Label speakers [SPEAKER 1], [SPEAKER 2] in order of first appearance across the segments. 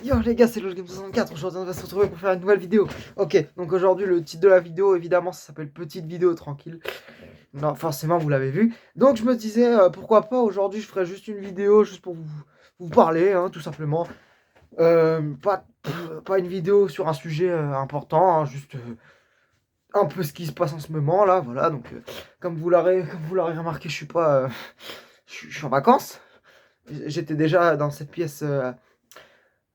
[SPEAKER 1] Yo les gars, c'est LogeGame64, aujourd'hui on va se retrouver pour faire une nouvelle vidéo. Ok, donc aujourd'hui le titre de la vidéo, évidemment, ça s'appelle Petite vidéo tranquille. Non, forcément, vous l'avez vu. Donc je me disais, pourquoi pas, aujourd'hui je ferais juste une vidéo, juste pour vous parler, hein, tout simplement. Pas une vidéo sur un sujet important, hein, juste un peu ce qui se passe en ce moment, là, voilà. Donc comme vous l'aurez remarqué, je suis pas... je suis en vacances. J'étais déjà dans cette pièce...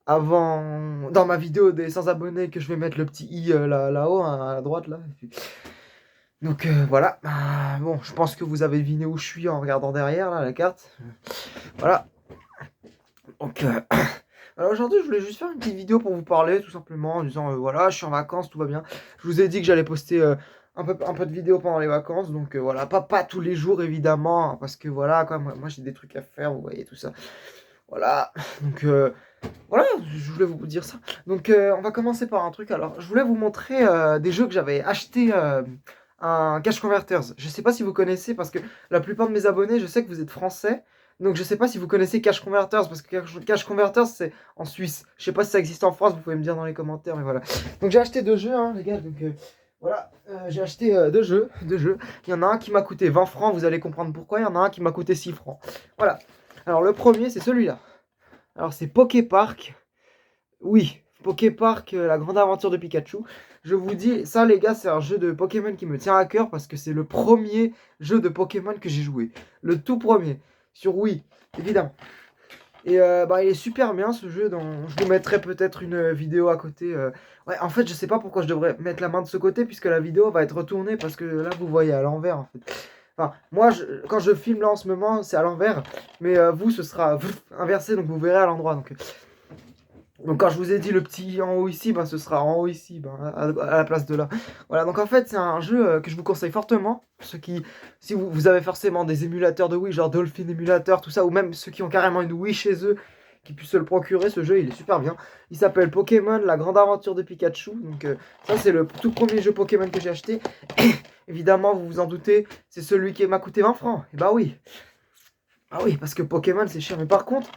[SPEAKER 1] avant, dans ma vidéo des 100 abonnés, que je vais mettre le petit i là-haut, hein, à droite là. Donc voilà. Bon, je pense que vous avez deviné où je suis en regardant derrière là, la carte. Voilà. Donc alors aujourd'hui, je voulais juste faire une petite vidéo pour vous parler, tout simplement, en disant voilà, je suis en vacances, tout va bien. Je vous ai dit que j'allais poster un peu de vidéos pendant les vacances, donc voilà, pas tous les jours évidemment, hein, parce que voilà, quoi, moi j'ai des trucs à faire, vous voyez tout ça. Voilà. Donc voilà, je voulais vous dire ça. Donc on va commencer par un truc. Alors, je voulais vous montrer des jeux que j'avais acheté un Cash Converters. Je sais pas si vous connaissez, parce que la plupart de mes abonnés, je sais que vous êtes français. Donc je sais pas si vous connaissez Cash Converters, parce que Cash Converters c'est en Suisse. Je sais pas si ça existe en France, vous pouvez me dire dans les commentaires, mais voilà. Donc j'ai acheté deux jeux, hein, les gars. Donc voilà, j'ai acheté deux jeux. Il y en a un qui m'a coûté 20 francs, vous allez comprendre pourquoi. Il y en a un qui m'a coûté 6 francs. Voilà. Alors le premier, c'est celui-là. Alors c'est Poképark. Oui, Poképark, la grande aventure de Pikachu. Je vous dis, ça les gars, c'est un jeu de Pokémon qui me tient à cœur parce que c'est le premier jeu de Pokémon que j'ai joué. Le tout premier. Sur Wii, évidemment. Et bah, il est super bien ce jeu. Je vous mettrai peut-être une vidéo à côté. Ouais, en fait, je sais pas pourquoi je devrais mettre la main de ce côté puisque la vidéo va être retournée parce que là, vous voyez à l'envers en fait. Enfin, moi, quand je filme là en ce moment, c'est à l'envers. Mais vous, ce sera inversé, donc vous verrez à l'endroit. Donc quand je vous ai dit le petit en haut ici, ben, ce sera en haut ici, ben, à la place de là. Voilà, donc en fait c'est un jeu que je vous conseille fortement. Ceux qui, si vous avez forcément des émulateurs de Wii, genre Dolphin Emulator, tout ça, ou même ceux qui ont carrément une Wii chez eux, qui puissent se le procurer, ce jeu il est super bien. Il s'appelle Pokémon, la grande aventure de Pikachu. Donc ça c'est le tout premier jeu Pokémon que j'ai acheté. Évidemment, vous vous en doutez, c'est celui qui m'a coûté 20 francs. Et bah oui. Ah oui, parce que Pokémon c'est cher. Mais par contre,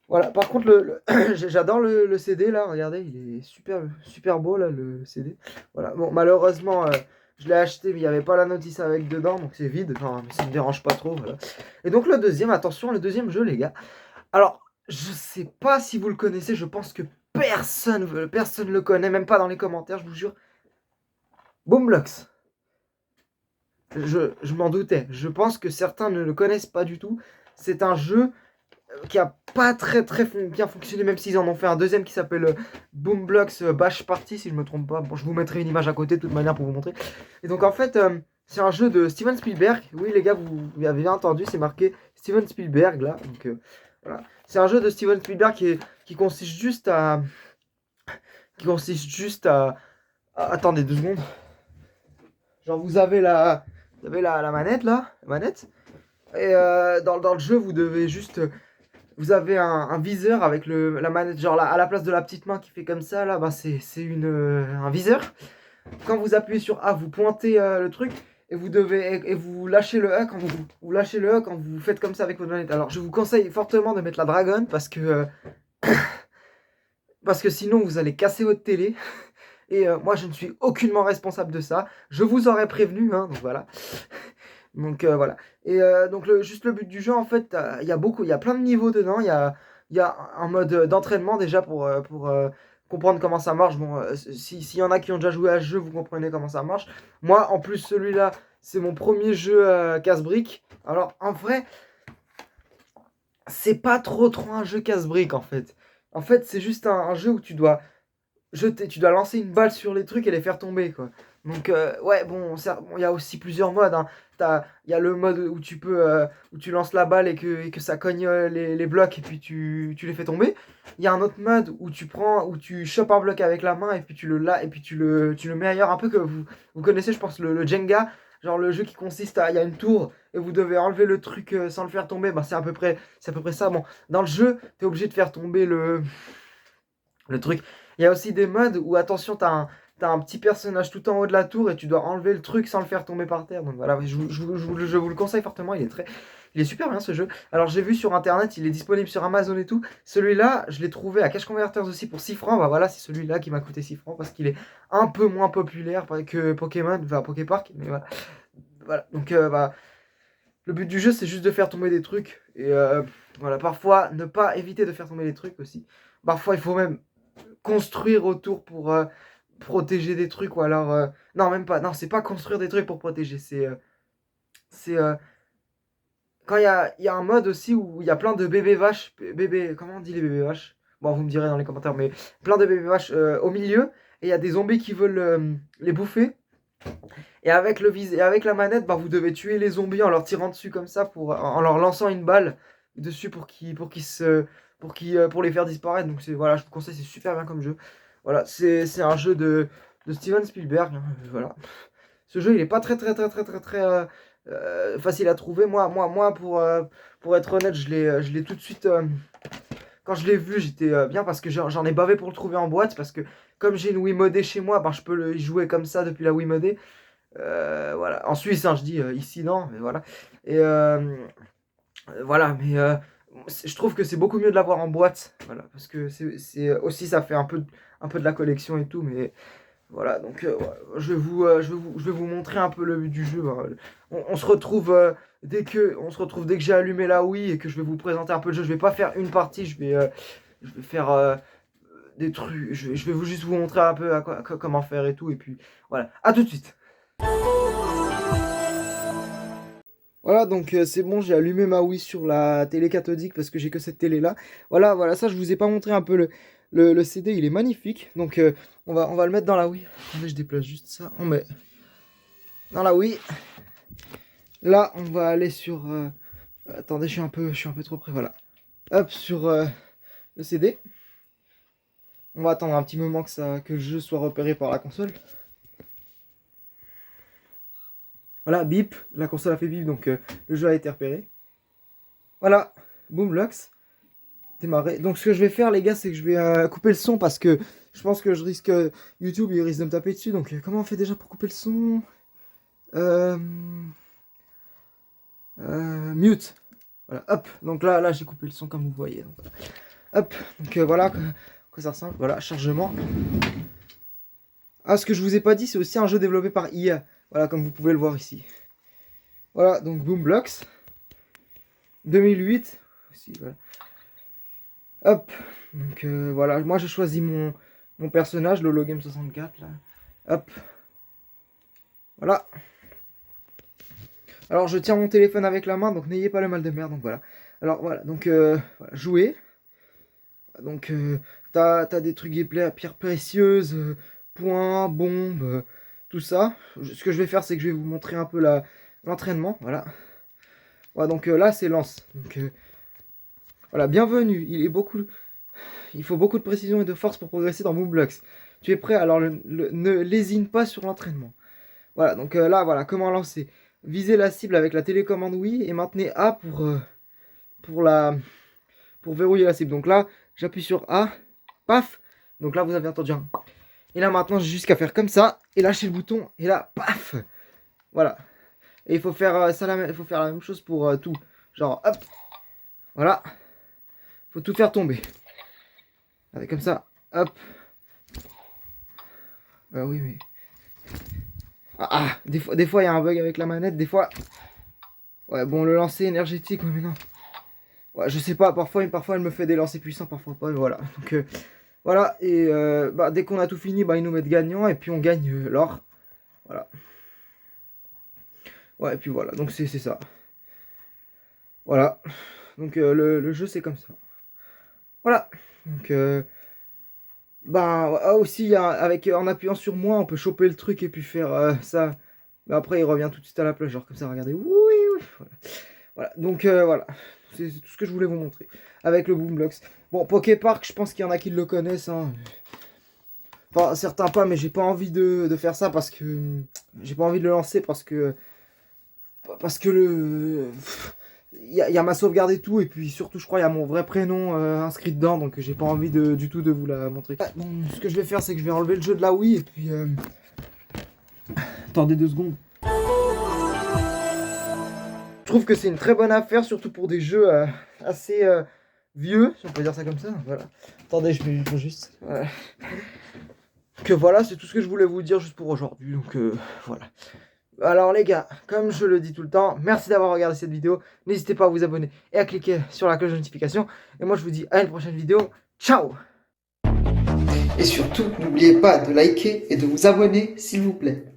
[SPEAKER 1] voilà, par contre, j'adore le CD là, regardez, il est super, super beau là, le CD. Voilà, bon, malheureusement, je l'ai acheté, mais il n'y avait pas la notice avec dedans, donc c'est vide, enfin, mais ça me dérange pas trop, voilà. Et donc, le deuxième, attention, le deuxième jeu, les gars. Alors, je sais pas si vous le connaissez, je pense que personne le connaît, même pas dans les commentaires, je vous jure. Boomblocks. Je m'en doutais, je pense que certains ne le connaissent pas du tout. C'est un jeu qui a pas très bien fonctionné, même s'ils en ont fait un deuxième qui s'appelle Boomblocks Bash Party, si je me trompe pas. Bon, je vous mettrai une image à côté de toute manière pour vous montrer. Et donc en fait, c'est un jeu de Steven Spielberg. Oui les gars, vous avez bien entendu, c'est marqué Steven Spielberg là. Donc voilà, c'est un jeu de Steven Spielberg qui consiste juste à, attendez 2 secondes. Genre vous avez la manette là, la manette. Et dans le jeu, vous devez juste vous avez un viseur avec la manette, genre là, à la place de la petite main qui fait comme ça, là, bah, c'est un viseur. Quand vous appuyez sur A, vous pointez le truc et vous lâchez le A vous lâchez le A quand vous faites comme ça avec votre manette. Alors je vous conseille fortement de mettre la dragonne parce que sinon vous allez casser votre télé. Et moi je ne suis aucunement responsable de ça. Je vous aurais prévenu, hein, donc voilà. Donc voilà. Et donc juste le but du jeu, en fait, il y a plein de niveaux dedans. Il y a un mode d'entraînement déjà pour comprendre comment ça marche. Bon, s'il y en a qui ont déjà joué à ce jeu, vous comprenez comment ça marche. Moi, en plus, celui-là, c'est mon premier jeu casse-briques. Alors, en vrai, c'est pas trop un jeu casse-briques, en fait. En fait, c'est juste un jeu où tu dois lancer une balle sur les trucs et les faire tomber, quoi. Donc, ouais, bon, il y a aussi plusieurs modes, hein. Il y a le mode où tu lances la balle et que ça cogne les blocs et puis tu les fais tomber. Il y a un autre mode où tu chopes un bloc avec la main et puis tu le mets ailleurs, un peu que vous connaissez, je pense, le Jenga. Genre le jeu qui consiste il y a une tour et vous devez enlever le truc sans le faire tomber. Bah, c'est à peu près ça. Bon, dans le jeu, t'es obligé de faire tomber le truc. Il y a aussi des modes où, attention, t'as t'as un petit personnage tout en haut de la tour et tu dois enlever le truc sans le faire tomber par terre. Donc voilà, je vous le conseille fortement, il est super bien ce jeu. Alors j'ai vu sur internet, il est disponible sur Amazon et tout. Celui-là, je l'ai trouvé à Cash Converters aussi pour 6 francs. Bah voilà, c'est celui-là qui m'a coûté 6 francs parce qu'il est un peu moins populaire que Pokémon, enfin Poképark. Mais voilà. Voilà. Donc bah, le but du jeu, c'est juste de faire tomber des trucs. Et voilà, parfois, ne pas éviter de faire tomber des trucs aussi. Parfois, il faut même construire autour pour protéger des trucs. Ou alors. Non, même pas. Non, c'est pas construire des trucs pour protéger. C'est quand il y a un mode aussi où il y a plein de bébés vaches. Comment on dit les bébés vaches? Bon, vous me direz dans les commentaires. Mais plein de bébés vaches au milieu. Et il y a des zombies qui veulent les bouffer. Et avec et avec la manette, bah, vous devez tuer les zombies en leur tirant dessus comme ça, en leur lançant une balle dessus pour les faire disparaître. Donc voilà, je vous conseille, c'est super bien comme jeu. Voilà, c'est un jeu de Steven Spielberg, hein, voilà. Ce jeu, il est pas très facile à trouver. Moi pour être honnête, je l'ai tout de suite. Quand je l'ai vu, j'étais bien parce que j'en ai bavé pour le trouver en boîte. Parce que comme j'ai une Wiimote chez moi, ben, je peux y jouer comme ça depuis la Wiimote. Voilà. En Suisse, hein, je dis ici, non, mais voilà. Et voilà, mais je trouve que c'est beaucoup mieux de l'avoir en boîte. Voilà, parce que aussi, ça fait un peu de la collection et tout. Mais voilà, donc ouais, je vais vous montrer un peu le but du jeu. Hein. On se retrouve on se retrouve dès que j'ai allumé la Wii et que je vais vous présenter un peu le jeu. Je vais pas faire une partie, je vais faire des trucs. Je vais juste vous montrer un peu comment faire et tout. Et puis voilà, à tout de suite. Voilà, donc c'est bon, j'ai allumé ma Wii sur la télé cathodique parce que j'ai que cette télé là. Voilà, ça je vous ai pas montré un peu le CD, il est magnifique. Donc on va le mettre dans la Wii. Attendez, je déplace juste ça. On met dans la Wii. Là, on va aller sur. Attendez, je suis un peu trop près. Voilà. Hop, sur le CD. On va attendre un petit moment que le jeu soit repéré par la console. Voilà, bip. La console a fait bip, donc le jeu a été repéré. Voilà, Boomblocks. Démarrer. Donc ce que je vais faire, les gars, c'est que je vais couper le son parce que je pense que je risque. YouTube, il risque de me taper dessus. Donc comment on fait déjà pour couper le son? Mute. Voilà, hop. Donc là j'ai coupé le son comme vous voyez. Donc, voilà. Hop. Donc voilà quoi ça ressemble. Voilà, chargement. Ah, ce que je vous ai pas dit, c'est aussi un jeu développé par IA. Voilà, comme vous pouvez le voir ici. Voilà, donc Boomblocks. 2008. Aussi, voilà. Hop. Donc voilà, moi j'ai choisi mon personnage, Lolo Game 64 là. Hop. Voilà. Alors je tiens mon téléphone avec la main, donc n'ayez pas le mal de mer. Donc voilà. Alors voilà, donc voilà, jouer. Donc t'as des trucs gameplay à pierres précieuses, points, bombes, tout ça. Ce que je vais faire, c'est que je vais vous montrer un peu l'entraînement. Voilà. Voilà, donc là c'est lance. Donc voilà, bienvenue. Il faut beaucoup de précision et de force pour progresser dans Boomblocks. Tu es prêt? Alors ne lésine pas sur l'entraînement. Voilà, donc là voilà, comment lancer. Visez la cible avec la télécommande Wii et maintenez A pour verrouiller la cible. Donc là, j'appuie sur A, paf. Donc là, vous avez entendu un. Et là, maintenant, j'ai juste qu'à faire comme ça et lâcher le bouton. Et là, paf. Voilà. Et il faut faire il faut faire la même chose pour tout. Genre, hop. Voilà. Faut tout faire tomber. Allez, comme ça. Hop. Oui, mais. Des fois, il y a un bug avec la manette. Des fois. Ouais, bon, le lancer énergétique, ouais, mais non. Ouais, je sais pas, parfois elle me fait des lancers puissants, parfois pas, voilà. Donc voilà, et bah, dès qu'on a tout fini, bah, ils nous mettent gagnant et puis on gagne l'or. Voilà. Ouais, et puis voilà, donc c'est ça. Voilà. Donc le jeu c'est comme ça. Voilà. Donc bah aussi en appuyant sur moi, on peut choper le truc et puis faire ça. Mais après il revient tout de suite à la plage, genre comme ça, regardez. Oui, oui. Voilà. Donc voilà. C'est tout ce que je voulais vous montrer. Avec le Boomblocks. Bon, Poképark, je pense qu'il y en a qui le connaissent. Hein. Enfin, certains pas, mais j'ai pas envie de faire ça parce que. J'ai pas envie de le lancer parce que. Parce que y a ma sauvegarde et tout, et puis surtout je crois il y a mon vrai prénom inscrit dedans, donc j'ai pas envie du tout de vous la montrer. Bon, ce que je vais faire, c'est que je vais enlever le jeu de la Wii, et puis... Attendez 2 secondes. Je trouve que c'est une très bonne affaire, surtout pour des jeux assez vieux, si on peut dire ça comme ça. Voilà. Attendez, je vais juste... Voilà. Que voilà, c'est tout ce que je voulais vous dire juste pour aujourd'hui, donc voilà. Alors les gars, comme je le dis tout le temps, merci d'avoir regardé cette vidéo. N'hésitez pas à vous abonner et à cliquer sur la cloche de notification. Et moi je vous dis à une prochaine vidéo. Ciao! Et surtout, n'oubliez pas de liker et de vous abonner s'il vous plaît.